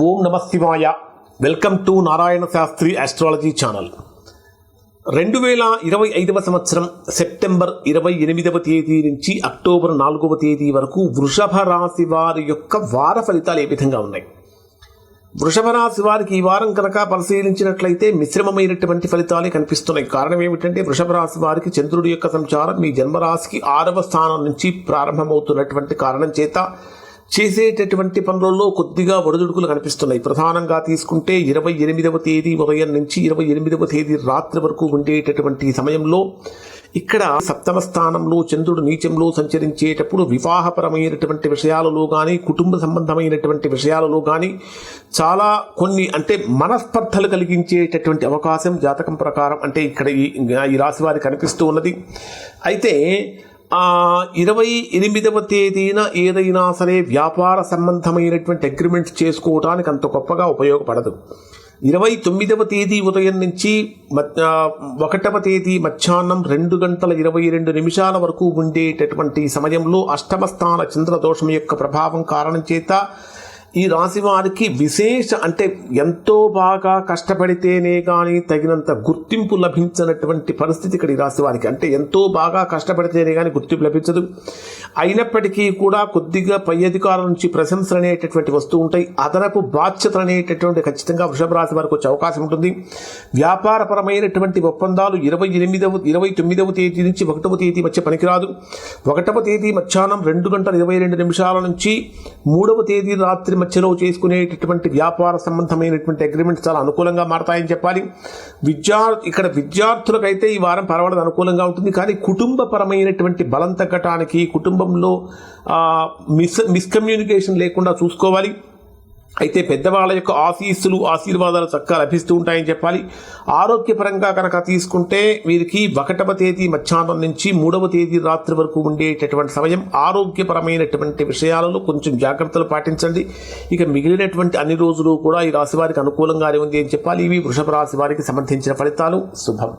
ఓం నమ శివాయ. Welcome to Narayana Shastri astrology channel. 2025 సంవత్సరం సెప్టెంబర్ 28వ తేదీ నుంచి అక్టోబర్ 4వ తేదీ వరకు వృషభ రాశి వారి యొక్క వార ఫలితాలు ఏ విధంగా ఉన్నాయి? వృషభ రాశి వారికి ఈ వారం కనుక పరిశీలించినట్లయితే మిశ్రమమైనటువంటి ఫలితాలే కనిపిస్తున్నాయి. కారణం ఏమిటంటే వృషభ రాశి వారికి చంద్రుడి యొక్క సంచారం మీ జన్మరాశికి 6వ స్థానం నుంచి ప్రారంభమవుతున్నటువంటి కారణం చేత చేసేటటువంటి పనులలో కొద్దిగా ఒడిదుడుకులు కనిపిస్తున్నాయి. ప్రధానంగా తీసుకుంటే 28వ తేదీ ఉదయం నుంచి 28వ తేదీ రాత్రి వరకు ఉండేటటువంటి సమయంలో ఇక్కడ 7వ స్థానంలో చంద్రుడు నీచంలో సంచరించేటప్పుడు వివాహపరమైనటువంటి విషయాలలో కానీ కుటుంబ సంబంధమైనటువంటి విషయాలలో కానీ చాలా కొన్ని మనస్పర్ధలు కలిగించేటటువంటి అవకాశం జాతకం ప్రకారం ఇక్కడ ఈ రాశి వారికి కనిపిస్తూ ఉన్నది. అయితే 28వ తేదీన ఏదైనా సరే వ్యాపార సంబంధమైనటువంటి అగ్రిమెంట్స్ చేసుకోవడానికి అంత గొప్పగా ఉపయోగపడదు. 29వ తేదీ ఉదయం నుంచి 1వ తేదీ మధ్యాహ్నం 2:22 వరకు ఉండేటటువంటి సమయంలో అష్టమ స్థాన చంద్రదోషం యొక్క ప్రభావం కారణం చేత ఈ రాశి వారికి విశేష ఎంతో బాగా కష్టపడితేనే కానీ తగినంత గుర్తింపు లభించినటువంటి పరిస్థితి ఇక్కడ ఈ రాశి వారికి. ఎంతో బాగా కష్టపడితేనే కానీ గుర్తింపు లభించదు. అయినప్పటికీ కూడా కొద్దిగా పై అధికారుల నుంచి ప్రశంసలు అనేటటువంటి వస్తూ ఉంటాయి. అదనపు బాధ్యతలు అనేటటువంటి ఖచ్చితంగా వృషభ రాశి వారికి వచ్చే అవకాశం ఉంటుంది. వ్యాపారపరమైనటువంటి ఒప్పందాలు 29వ తేదీ నుంచి 1వ తేదీ మధ్య పనికిరాదు. 1వ తేదీ మధ్యాహ్నం 2:22 నుంచి 3వ తేదీ రాత్రి మధ్యలో చేసుకునేటటువంటి వ్యాపార సంబంధమైనటువంటి అగ్రిమెంట్స్ చాలా అనుకూలంగా మారతాయని చెప్పాలి. విద్యార్థులకైతే ఈ వారం పర్వాలేదు, అనుకూలంగా ఉంటుంది. కానీ కుటుంబపరమైనటువంటి బలం తగ్గటానికి కుటుంబంలో మిస్కమ్యూనికేషన్ లేకుండా చూసుకోవాలి. అయితే పెద్దవాళ్ళ యొక్క ఆశీర్వాదాలు చక్కగా లభిస్తూ ఉంటాయని చెప్పాలి. ఆరోగ్యపరంగా కనుక తీసుకుంటే వీరికి 1వ తేదీ మధ్యాహ్నం నుంచి 3వ తేదీ రాత్రి వరకు ఉండేటటువంటి సమయం ఆరోగ్యపరమైనటువంటి విషయాలలో కొంచెం జాగ్రత్తలు పాటించండి. ఇక మిగిలినటువంటి అన్ని రోజులు కూడా ఈ రాశి వారికి అనుకూలంగానే ఉంది అని చెప్పాలి. ఇవి వృషభ రాశి వారికి సంబంధించిన ఫలితాలు. శుభం.